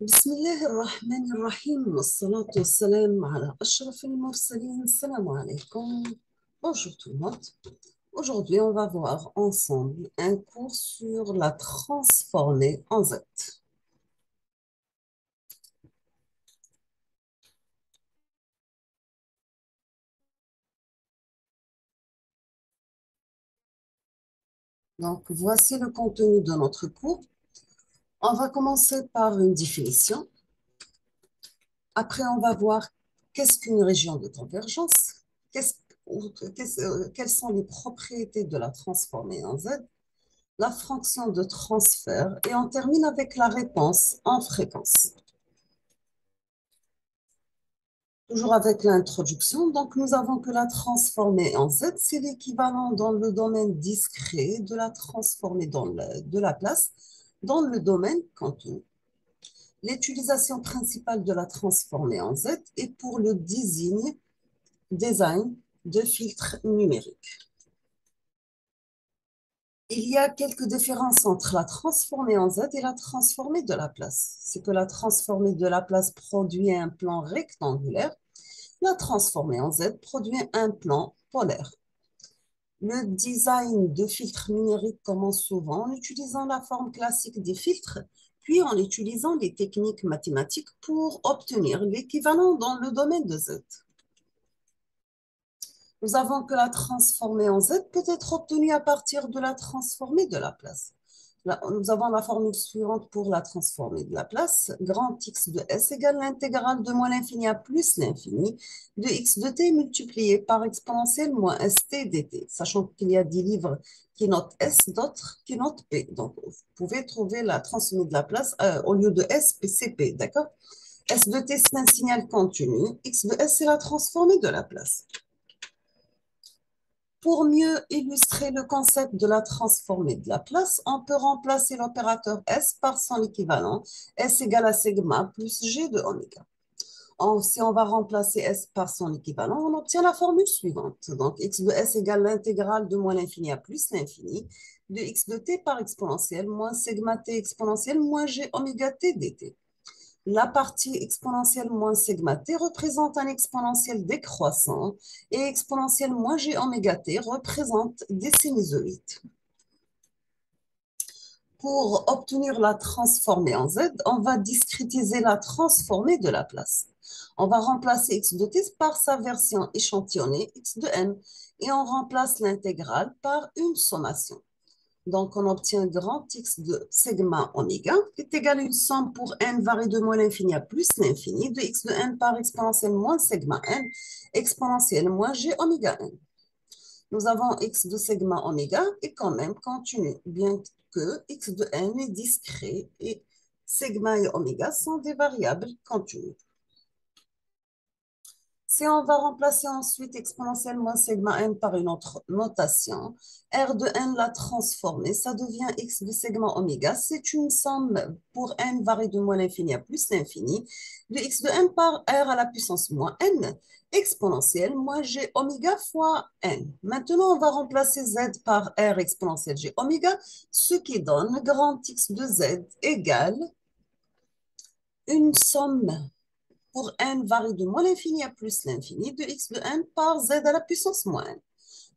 بسم الله الرحمن الرحيم والصلاة والسلام على أشرف المرسلين. Salam alaikum. Bonjour tout le monde. Aujourd'hui, on va voir ensemble un cours sur la transformée en Z. Donc, voici le contenu de notre cours. On va commencer par une définition. Après, on va voir qu'est-ce qu'une région de convergence, qu'est-ce- quelles sont les propriétés de la transformée en Z, la fonction de transfert et on termine avec la réponse en fréquence. Toujours avec l'introduction, donc nous avons que la transformée en Z, c'est l'équivalent dans le domaine discret de la transformée de la place dans le domaine continu. L'utilisation principale de la transformée en Z est pour le design de filtres numériques. Il y a quelques différences entre la transformée en Z et la transformée de la place. C'est que la transformée de la place produit un plan rectangulaire, la transformée en Z produit un plan polaire. Le design de filtres numériques commence souvent en utilisant la forme classique des filtres, puis en utilisant les techniques mathématiques pour obtenir l'équivalent dans le domaine de Z. Nous avons que la transformée en Z peut être obtenue à partir de la transformée de la place. Là, nous avons la formule suivante pour la transformée de la place. Grand X de S égale l'intégrale de moins l'infini à plus l'infini de X de T multiplié par exponentielle moins ST dt. Sachant qu'il y a des livres qui notent S, d'autres qui notent P. Donc, vous pouvez trouver la transformée de la place au lieu de S, P, C, P. D'accord? S de T, c'est un signal continu. X de S, c'est la transformée de la place. Pour mieux illustrer le concept de la transformée de la place, on peut remplacer l'opérateur S par son équivalent, S égale à sigma plus G de oméga. Si on va remplacer S par son équivalent, on obtient la formule suivante. Donc, X de S égale l'intégrale de moins l'infini à plus l'infini de X de T par exponentielle moins sigma T exponentielle moins G oméga T dt. La partie exponentielle moins sigma t représente un exponentiel décroissant et exponentielle moins g oméga t représente des sinusoïdes. Pour obtenir la transformée en z, on va discrétiser la transformée de la place. On va remplacer x de t par sa version échantillonnée x de n et on remplace l'intégrale par une sommation. Donc, on obtient grand X de sigma oméga qui est égal à une somme pour n varié de moins l'infini à plus l'infini de x de n par exponentielle moins sigma n exponentielle moins g oméga n. Nous avons x de sigma oméga est quand même continu, bien que x de n est discret et sigma et oméga sont des variables continues. Si on va remplacer ensuite exponentielle moins sigma n par une autre notation, r de n la transformer, ça devient x de sigma oméga. C'est une somme pour n varié de moins l'infini à plus l'infini de x de n par r à la puissance moins n exponentielle moins g oméga fois n. Maintenant, on va remplacer z par r exponentielle g oméga, ce qui donne grand x de z égale une somme pour n varie de moins l'infini à plus l'infini de x de n par z à la puissance moins n.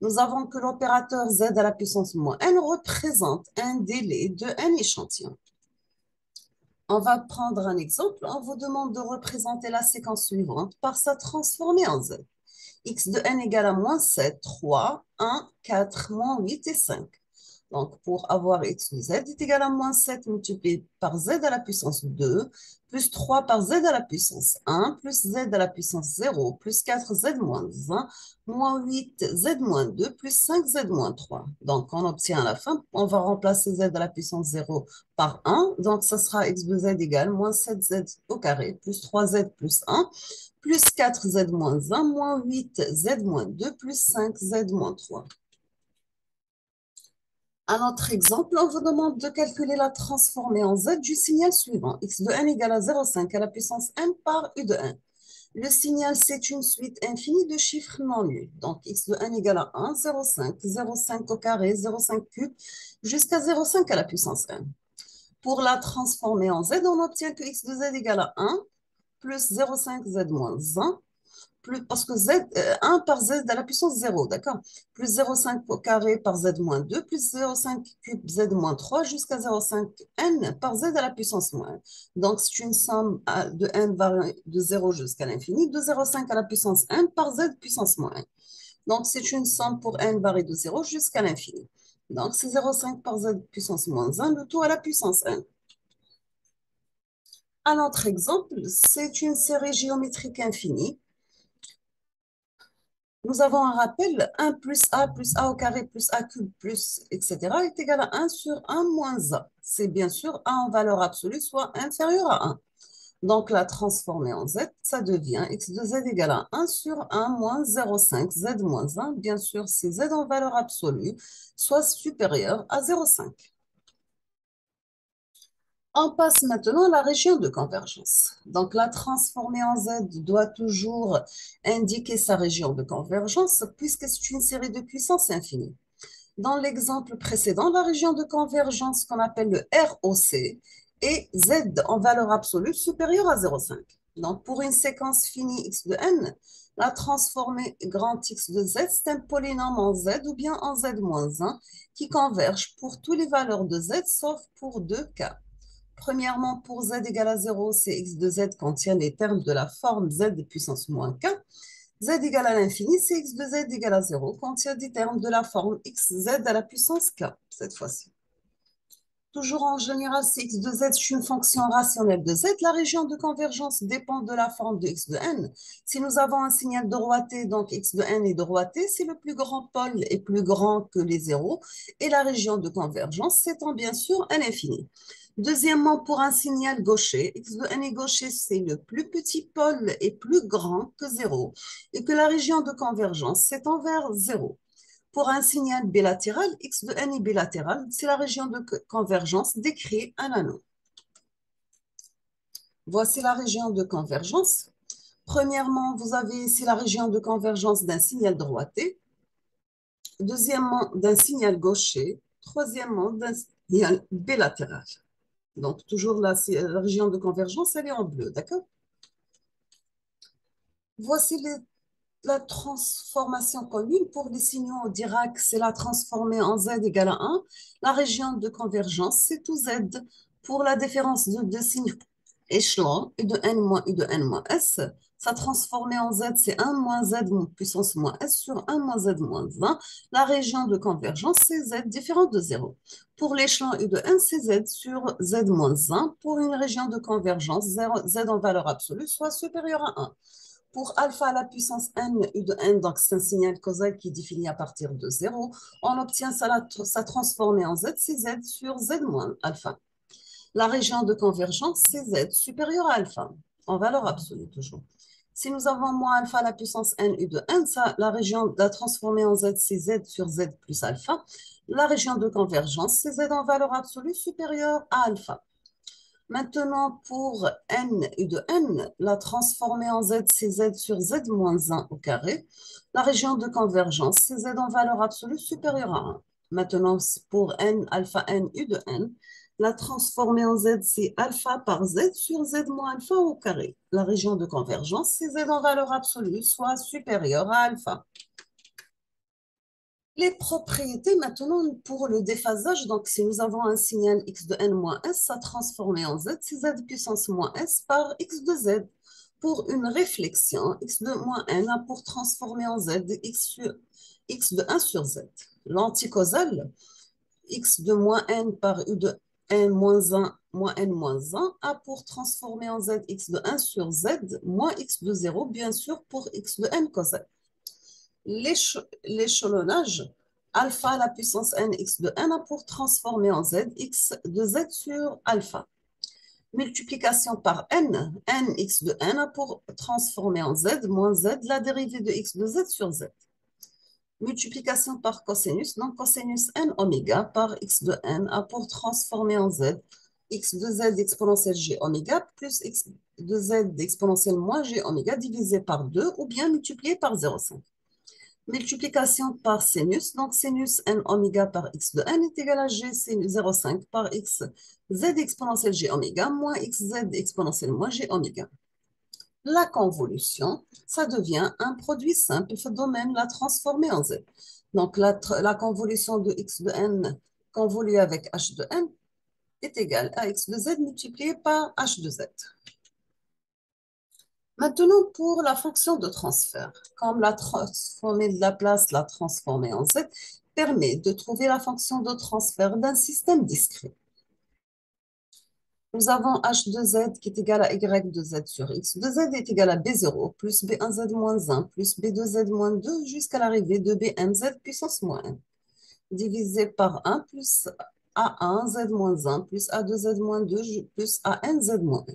Nous avons que l'opérateur z à la puissance moins n représente un délai de n échantillons. On va prendre un exemple. On vous demande de représenter la séquence suivante par sa transformée en z. X de n égale à moins 7, 3, 1, 4, moins 8 et 5. Donc, pour avoir x de z est égal à moins 7 multiplié par z à la puissance 2, plus 3 par z à la puissance 1, plus z à la puissance 0, plus 4 z moins 1, moins 8 z moins 2, plus 5 z moins 3. Donc, on obtient à la fin, on va remplacer z à la puissance 0 par 1. Donc, ça sera x de z égale moins 7z au carré, plus 3z plus 1, plus 4z moins 1, moins 8z moins 2, plus 5z moins 3. À notre exemple, on vous demande de calculer la transformée en z du signal suivant. X de n égale à 0,5 à la puissance n par u de n. Le signal, c'est une suite infinie de chiffres non nuls. Donc, x de n égale à 1, 0,5, 0,5 au carré, 0,5 cube, jusqu'à 0,5 à la puissance n. Pour la transformer en z, on obtient que x de z égale à 1 plus 0,5z moins 1 plus, parce que z, 1 par z à la puissance 0, d'accord? Plus 0,5 au carré par z moins 2, plus 0,5 cube z moins 3, jusqu'à 0,5 n par z à la puissance moins 1. Donc, c'est une somme de n variant de 0 jusqu'à l'infini, de 0,5 à la puissance n par z puissance moins 1. Donc, c'est une somme pour n varie de 0 jusqu'à l'infini. Donc, c'est 0,5 par z puissance moins 1, le tout à la puissance n. Un autre exemple, c'est une série géométrique infinie. Nous avons un rappel, 1 plus a au carré plus a cube plus, etc. est égal à 1 sur 1 moins a. C'est bien sûr a en valeur absolue, soit inférieur à 1. Donc, la transformer en z, ça devient x de z égale à 1 sur 1 moins 0,5 z moins 1. Bien sûr, c'est z en valeur absolue, soit supérieur à 0,5. On passe maintenant à la région de convergence. Donc, la transformée en Z doit toujours indiquer sa région de convergence puisque c'est une série de puissances infinies. Dans l'exemple précédent, la région de convergence qu'on appelle le ROC est Z en valeur absolue supérieure à 0,5. Donc, pour une séquence finie x de n, la transformée grand X de Z, c'est un polynôme en Z ou bien en Z moins 1 qui converge pour toutes les valeurs de Z sauf pour 2 cas. Premièrement, pour z égale à 0, c'est x de z contient les termes de la forme z puissance moins k. Z égale à l'infini, c'est x de z égale à 0, contient des termes de la forme xz à la puissance k, cette fois-ci. Toujours en général, c'est x de z, c'est une fonction rationnelle de z. La région de convergence dépend de la forme de x de n. Si nous avons un signal droité, donc x de n est droité, si le plus grand pôle est plus grand que les zéros, et la région de convergence s'étend bien sûr à l'infini. Deuxièmement, pour un signal gaucher, x de n est gaucher, c'est le plus petit pôle est plus grand que 0 et que la région de convergence s'étend vers 0. Pour un signal bilatéral, x de n est bilatéral, c'est la région de convergence décrit un anneau. Voici la région de convergence. Premièrement, vous avez ici la région de convergence d'un signal droité. Deuxièmement, d'un signal gaucher. Troisièmement, d'un signal bilatéral. Donc, toujours la région de convergence, elle est en bleu, d'accord? Voici la transformation commune pour les signaux Dirac, c'est la transformer en z égale à 1. La région de convergence, c'est tout z. Pour la différence de deux signes échelon, u de n moins u de n moins s, ça transformer en z, c'est 1 moins z puissance moins s sur 1 moins z moins 1. La région de convergence, c'est z différente de 0. Pour l'échelon u de n, c'est z sur z moins 1. Pour une région de convergence, z en valeur absolue soit supérieur à 1. Pour alpha à la puissance n, u de n, donc c'est un signal causal qui est défini à partir de 0, on obtient ça transformé en z, c'est z sur z moins alpha. La région de convergence, c'est z supérieur à alpha, en valeur absolue toujours. Si nous avons moins alpha à la puissance n, u de n, la région la transformée en z, c'est z sur z plus alpha. La région de convergence, c'est z en valeur absolue supérieure à alpha. Maintenant, pour n u de n, la transformer en z, c'est z sur z moins 1 au carré. La région de convergence, c'est z en valeur absolue supérieure à 1. Maintenant, pour n, alpha n u de n, la transformer en z, c'est alpha par z sur z moins alpha au carré. La région de convergence, c'est z en valeur absolue, soit supérieure à alpha. Les propriétés maintenant pour le déphasage, donc si nous avons un signal x de n moins s, ça transformé en z, c'est z puissance moins s par x de z. Pour une réflexion, x de moins n a pour transformer en z x de 1 sur z. L'anticausal, x de moins n par u de n moins 1 moins n moins 1 a pour transformer en z x de 1 sur z moins x de 0, bien sûr pour x de n causal. L'échelonnage, alpha à la puissance n x de n a pour transformer en z x de z sur alpha. Multiplication par n, n x de n a pour transformer en z moins z la dérivée de x de z sur z. Multiplication par cosinus, donc cosinus n oméga par x de n a pour transformer en z x de z exponentielle g oméga plus x de z exponentielle moins g oméga divisé par 2 ou bien multiplié par 0,5. multiplication par sinus. Donc, sinus n oméga par x de n est égal à g sinus 0,5 par x z exponentielle g oméga moins x z exponentielle moins g oméga. La convolution, ça devient un produit simple. Il faut domaine la transformer en z. Donc, la convolution de x de n convolue avec h de n est égale à x de z multiplié par h de z. Maintenant, pour la fonction de transfert, comme la transformée de la place, la transformer en z, permet de trouver la fonction de transfert d'un système discret. Nous avons h de z qui est égal à y de z sur x de z est égal à b0 plus b1z moins 1 plus b2z moins 2 jusqu'à l'arrivée de bmz puissance moins 1 divisé par 1 plus a1z moins 1 plus a2z moins 2 plus anz moins 1.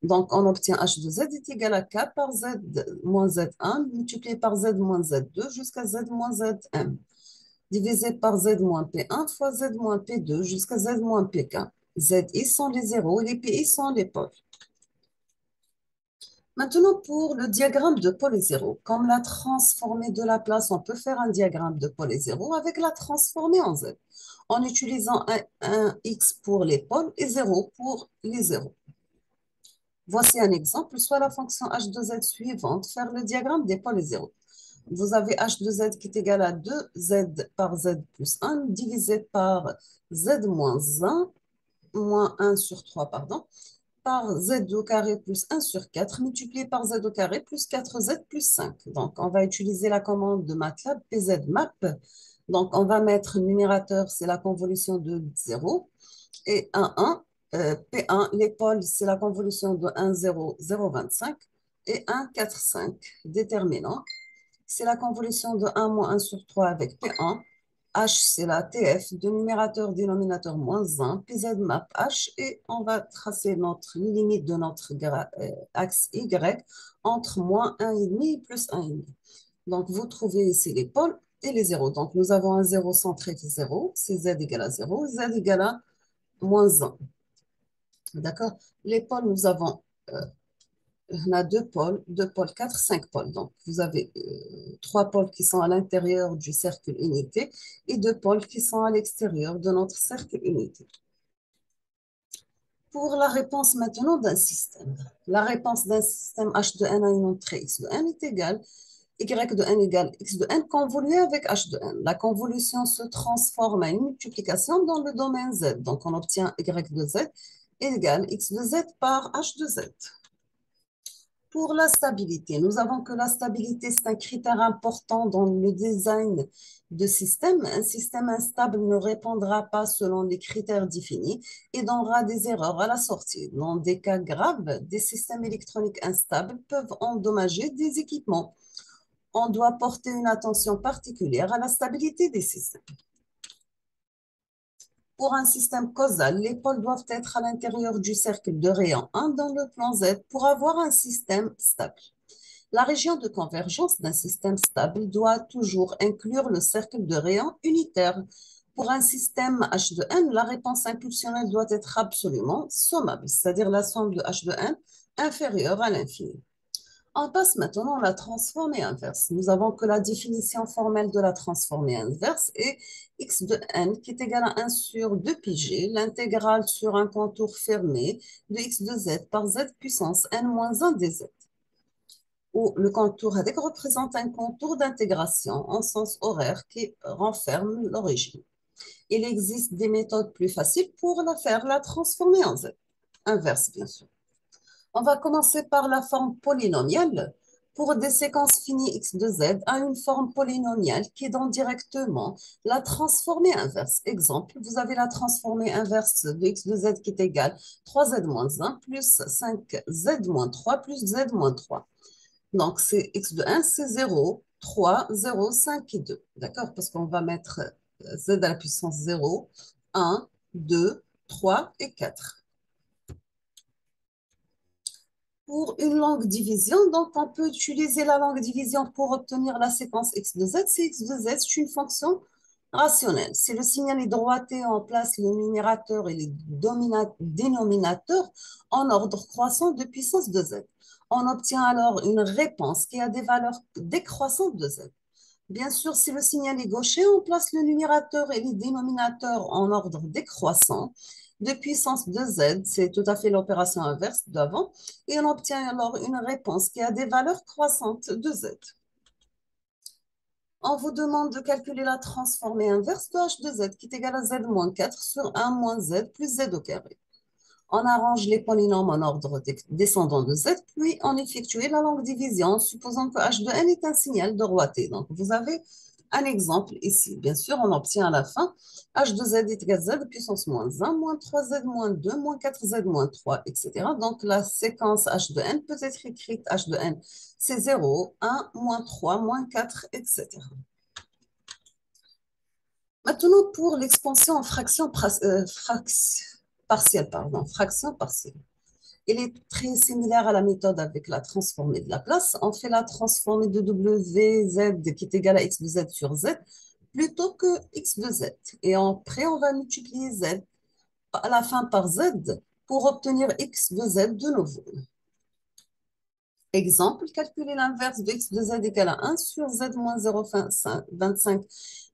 Donc, on obtient h de z est égal à k par z moins z1 multiplié par z moins z2 jusqu'à z moins zm divisé par z moins p1 fois z moins p2 jusqu'à z moins pk. Zi sont les zéros et les pi sont les pôles. Maintenant, pour le diagramme de pôle et zéro, comme la transformée de la place, on peut faire un diagramme de pôle et zéro avec la transformée en z, en utilisant un x pour les pôles et 0 pour les zéros. Voici un exemple, soit la fonction h de z suivante, faire le diagramme des pôles et zéro. Vous avez h de z qui est égal à 2z par z plus 1 divisé par z moins 1, moins 1 sur 3, pardon, par z au carré plus 1 sur 4 multiplié par z au carré plus 4z plus 5. Donc, on va utiliser la commande de MATLAB pzmap. Donc, on va mettre le numérateur, c'est la convolution de 0 et 1, 1. P1, l'épaule, c'est la convolution de 1, 0, 0,25 et 1, 4, 5. Déterminant, c'est la convolution de 1 moins 1 sur 3 avec P1. H, c'est la TF, de numérateur, dénominateur moins 1, PZ map H, et on va tracer les limites de notre axe Y entre moins 1,5 plus 1,5. Donc, vous trouvez ici les pôles et les zéros. Donc, nous avons un 0 centré 0, c'est Z égale à 0, Z égale à moins 1. D'accord? Les pôles, nous avons on a deux pôles, 4, 5 pôles. Donc, vous avez 3 pôles qui sont à l'intérieur du cercle unité et 2 pôles qui sont à l'extérieur de notre cercle unité. Pour la réponse maintenant d'un système, la réponse d'un système h de n à une entrée x de n est égale y de n égale x de n convolué avec h de n. La convolution se transforme à une multiplication dans le domaine z. Donc, on obtient y de z égale x de z par h de z. Pour la stabilité, nous avons que la stabilité, c'est un critère important dans le design de système. Un système instable ne répondra pas selon les critères définis et donnera des erreurs à la sortie. Dans des cas graves, des systèmes électroniques instables peuvent endommager des équipements. On doit porter une attention particulière à la stabilité des systèmes. Pour un système causal, les pôles doivent être à l'intérieur du cercle de rayon 1 dans le plan Z pour avoir un système stable. La région de convergence d'un système stable doit toujours inclure le cercle de rayon unitaire. Pour un système H de n, la réponse impulsionnelle doit être absolument sommable, c'est-à-dire la somme de H de n inférieure à l'infini. On passe maintenant à la transformée inverse. Nous avons que la définition formelle de la transformée inverse est x de n qui est égal à 1 sur 2 pi g, l'intégrale sur un contour fermé de x de z par z puissance n moins 1 dz, où le contour représente un contour d'intégration en sens horaire qui renferme l'origine. Il existe des méthodes plus faciles pour la transformer en z, inverse bien sûr. On va commencer par la forme polynomiale. Pour des séquences finies x de z à une forme polynomiale qui donne directement la transformée inverse. Exemple, vous avez la transformée inverse de x de z qui est égale 3z moins 1 plus 5z moins 3 plus z moins 3. Donc, c'est x de 1, c'est 0, 3, 0, 5 et 2. D'accord? Parce qu'on va mettre z à la puissance 0, 1, 2, 3 et 4. Pour une longue division, donc on peut utiliser la longue division pour obtenir la séquence x de z. C'est x de z, c'est une fonction rationnelle. Si le signal est droité, on place le numérateur et les dénominateurs en ordre croissant de puissance de z. On obtient alors une réponse qui a des valeurs décroissantes de z. Bien sûr, si le signal est gaucher, on place le numérateur et le dénominateur en ordre décroissant de puissance de z, c'est tout à fait l'opération inverse d'avant, et on obtient alors une réponse qui a des valeurs croissantes de z. On vous demande de calculer la transformée inverse de h de z qui est égale à z moins 4 sur 1 moins z plus z au carré. On arrange les polynômes en ordre descendant de z, puis on effectue la longue division en supposant que h de n est un signal de roité. Donc, vous avez un exemple ici. Bien sûr, on obtient à la fin h de z est égal à z puissance moins 1, moins 3z moins 2, moins 4z moins 3, etc. Donc, la séquence h de n peut être écrite h de n, c'est 0, 1, moins 3, moins 4, etc. Maintenant, pour l'expansion en partielle, fraction partielle. Il est très similaire à la méthode avec la transformée de la place. On fait la transformée de WZ qui est égale à x de z sur z plutôt que x de z. Et après, on va multiplier z à la fin par z pour obtenir x de z de nouveau. Exemple, calculer l'inverse de x de z égale à 1 sur z moins 0,25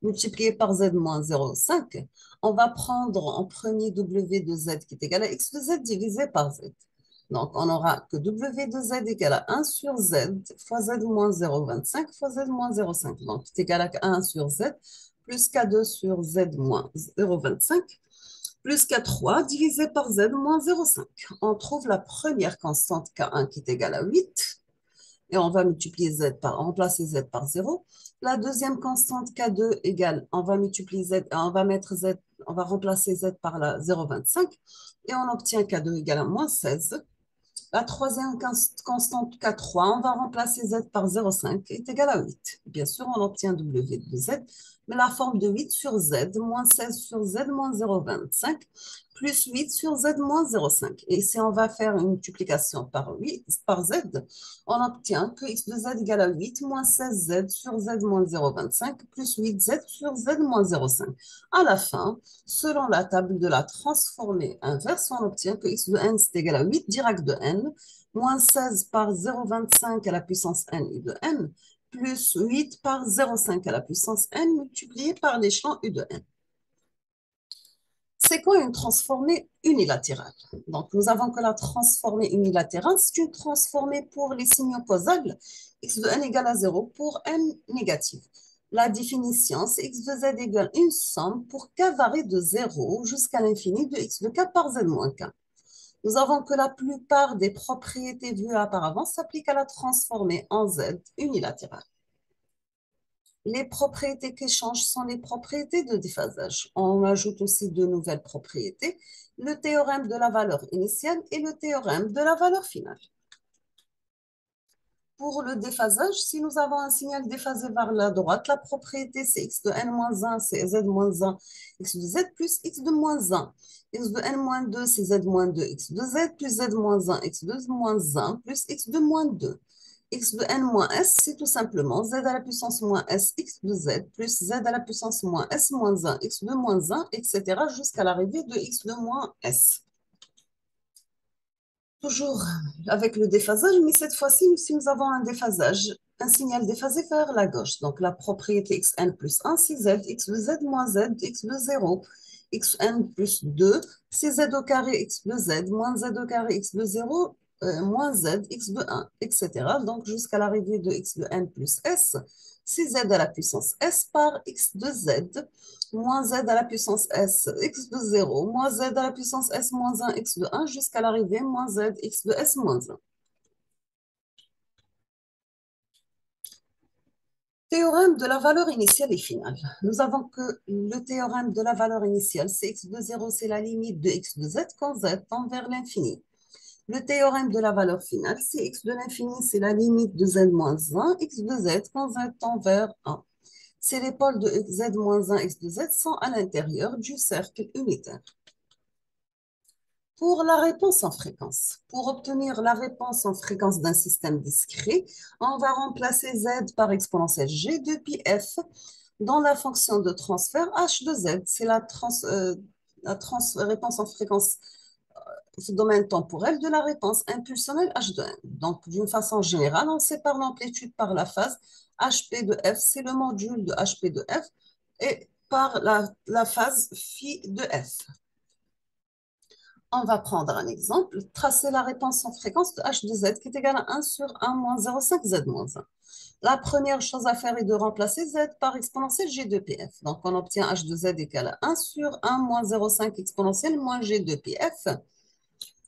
multiplié par z moins 0,5. On va prendre en premier w de z qui est égal à x de z divisé par z. Donc, on aura que w de z égale à 1 sur z fois z moins 0,25 fois z moins 0,5. Donc, c'est égal à 1 sur z plus k2 sur z moins 0,25 plus k3 divisé par z moins 0,5. On trouve la première constante k1 qui est égale à 8 et on va multiplier remplacer z par 0. La deuxième constante k2 égale, on va multiplier z, on va mettre z, on va remplacer z par la 0,25 et on obtient k2 égale à moins 16. La troisième constante K3, on va remplacer Z par 0,5 est égal à 8. Bien sûr, on obtient W de Z, mais la forme de 8 sur Z, moins 16 sur Z, moins 0,25, plus 8 sur Z, moins 0,5. Et si on va faire une multiplication par Z, on obtient que X de Z égale à 8, moins 16Z sur Z, moins 0,25, plus 8Z sur Z, moins 0,5. À la fin, selon la table de la transformée inverse, on obtient que x de n c'est égal à 8 Dirac de n, moins 16 par 0,25 à la puissance n u de n, plus 8 par 0,5 à la puissance n multiplié par l'échelon u de n. C'est quoi une transformée unilatérale? Donc, nous avons que la transformée unilatérale, c'est une transformée pour les signaux causales, x de n égale à 0 pour n négatif. La définition, c'est x de z égale une somme pour k varie de 0 jusqu'à l'infini de x de k par z moins k. Nous avons que la plupart des propriétés vues auparavant s'appliquent à la transformée en z unilatérale. Les propriétés qui changent sont les propriétés de déphasage. On ajoute aussi de nouvelles propriétés, le théorème de la valeur initiale et le théorème de la valeur finale. Pour le déphasage, si nous avons un signal déphasé vers la droite, la propriété c'est x de n-1, c'est z-1, x de z plus x de moins 1. X de n-2, c'est z-2, x de z plus z-1, x de moins 1 plus x de moins 2. X de n moins s, c'est tout simplement z à la puissance moins s, x de z, plus z à la puissance moins s moins 1, x de moins 1, etc. jusqu'à l'arrivée de x de moins s. Toujours avec le déphasage, mais cette fois-ci, si nous avons un déphasage, un signal déphasé vers la gauche. Donc, la propriété xn plus 1, c'est z, x de z moins z, x de 0. Xn plus 2, c'est z au carré, x de z, moins z au carré, x de 0, moins z, x de 1, etc. Donc, jusqu'à l'arrivée de x de n plus s, c'est z à la puissance s par x de z, moins z à la puissance s, x de 0, moins z à la puissance s moins 1, x de 1, jusqu'à l'arrivée moins z, x de s moins 1. Théorème de la valeur initiale et finale. Nous avons que le théorème de la valeur initiale, c'est x de 0, c'est la limite de x de z quand z tend vers l'infini. Le théorème de la valeur finale, c'est x de l'infini, c'est la limite de z moins 1, x de z quand z tend vers 1. C'est les pôles de z moins 1, x de z sont à l'intérieur du cercle unitaire. Pour la réponse en fréquence, pour obtenir la réponse en fréquence d'un système discret, on va remplacer z par exponentielle g depuis f dans la fonction de transfert h de z. C'est la réponse en fréquence ce domaine temporel de la réponse impulsionnelle h de n. Donc, d'une façon générale, on sépare l'amplitude par la phase HP de F, c'est le module de HP de F, et par la phase phi de F. On va prendre un exemple, tracer la réponse en fréquence de H de Z qui est égale à 1 sur 1 moins 0,5 Z moins 1. La première chose à faire est de remplacer Z par exponentielle G de PF. Donc, on obtient H de Z égale à 1 sur 1 moins 0,5 exponentielle moins G de PF.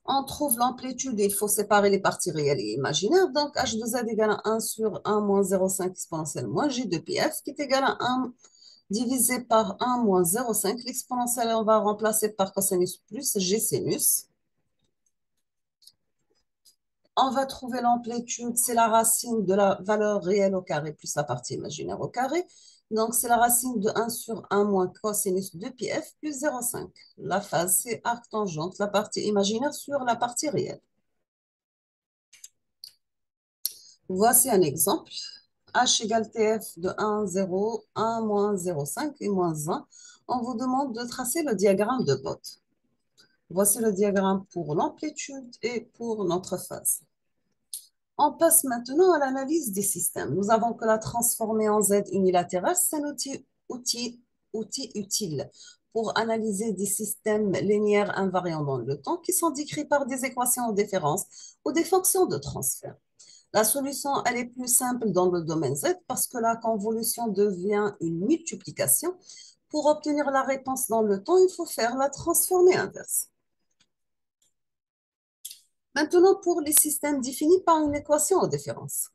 On trouve l'amplitude et il faut séparer les parties réelles et imaginaires. Donc, H de Z égale à 1 sur 1 moins 0,5 exponentielle moins G de PF qui est égal à 1 divisé par 1 moins 0,5. L'exponentielle, on va remplacer par cosinus plus G sinus. On va trouver l'amplitude, c'est la racine de la valeur réelle au carré plus la partie imaginaire au carré. Donc, c'est la racine de 1 sur 1 moins cosinus de πf plus 0,5. La phase, c'est arc tangente, la partie imaginaire sur la partie réelle. Voici un exemple. H égale TF de 1, 0, 1 moins 0,5 et moins 1. On vous demande de tracer le diagramme de Bott. Voici le diagramme pour l'amplitude et pour notre phase. On passe maintenant à l'analyse des systèmes. Nous avons que la transformée en Z unilatérale, c'est un outil utile pour analyser des systèmes linéaires invariants dans le temps qui sont décrits par des équations de différence ou des fonctions de transfert. La solution, elle est plus simple dans le domaine Z parce que la convolution devient une multiplication. Pour obtenir la réponse dans le temps, il faut faire la transformée inverse. Maintenant, pour les systèmes définis par une équation en différence.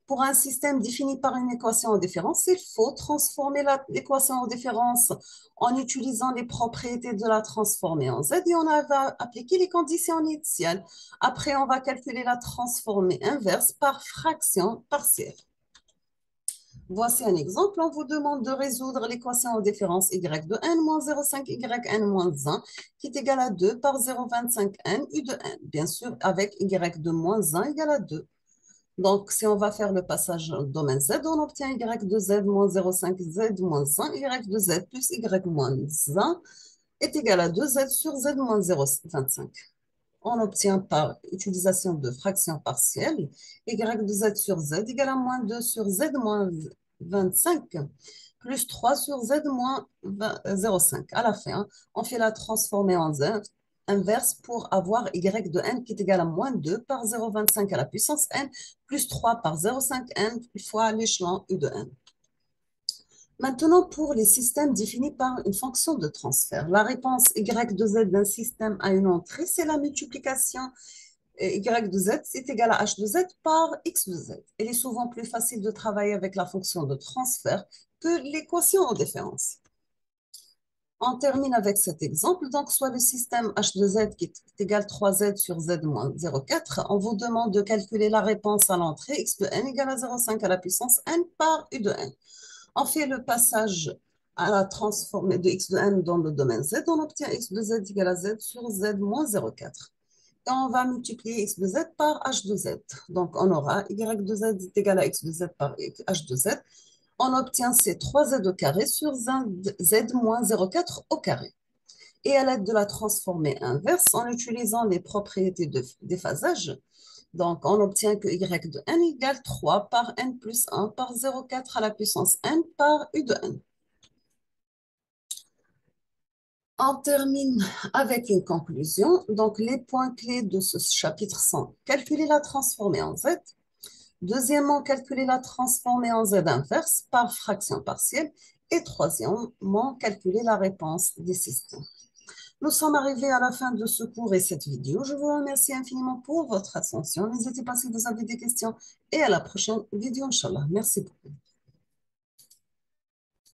Pour un système défini par une équation en différence, il faut transformer l'équation en différence en utilisant les propriétés de la transformée en Z et on va appliquer les conditions initiales. Après, on va calculer la transformée inverse par fraction partielle. Voici un exemple. On vous demande de résoudre l'équation en différence y de n moins 0,5 yn moins 1 qui est égal à 2 par 0,25 n u de n. Bien sûr, avec y de moins 1 égale à 2. Donc, si on va faire le passage au domaine Z, on obtient y de z moins 0,5 z moins 1, y de z plus y moins 1 est égal à 2z sur z moins 0,25. On obtient par utilisation de fractions partielles y de z sur z égale à moins 2 sur z moins 25 plus 3 sur z moins 0,5. À la fin, on fait la transformée en z inverse pour avoir y de n qui est égal à moins 2 par 0,25 à la puissance n plus 3 par 0,5 n fois l'échelon u de n. Maintenant, pour les systèmes définis par une fonction de transfert, la réponse y de z d'un système à une entrée, c'est la multiplication y de z, c'est égal à h de z par x de z. Il est souvent plus facile de travailler avec la fonction de transfert que l'équation en différence. On termine avec cet exemple. Donc, soit le système h de z qui est égal à 3z sur z moins 0,4. On vous demande de calculer la réponse à l'entrée x de n égale à 0,5 à la puissance n par u de n. On fait le passage à la transformée de x de n dans le domaine z. On obtient x de z égale à z sur z moins 0,4. Et on va multiplier x de z par h de z. Donc, on aura y de z est égal à x de z par h de z. On obtient ces 3z au carré sur z moins 0,4 au carré. Et à l'aide de la transformée inverse, en utilisant les propriétés de déphasage, donc on obtient que y de n égale 3 par n plus 1 par 0,4 à la puissance n par u de n. On termine avec une conclusion. Donc, les points clés de ce chapitre sont calculer la transformée en z. Deuxièmement, calculer la transformée en z inverse par fraction partielle. Et troisièmement, calculer la réponse des systèmes. Nous sommes arrivés à la fin de ce cours et cette vidéo. Je vous remercie infiniment pour votre attention. N'hésitez pas si vous avez des questions et à la prochaine vidéo, Inch'Allah. Merci beaucoup.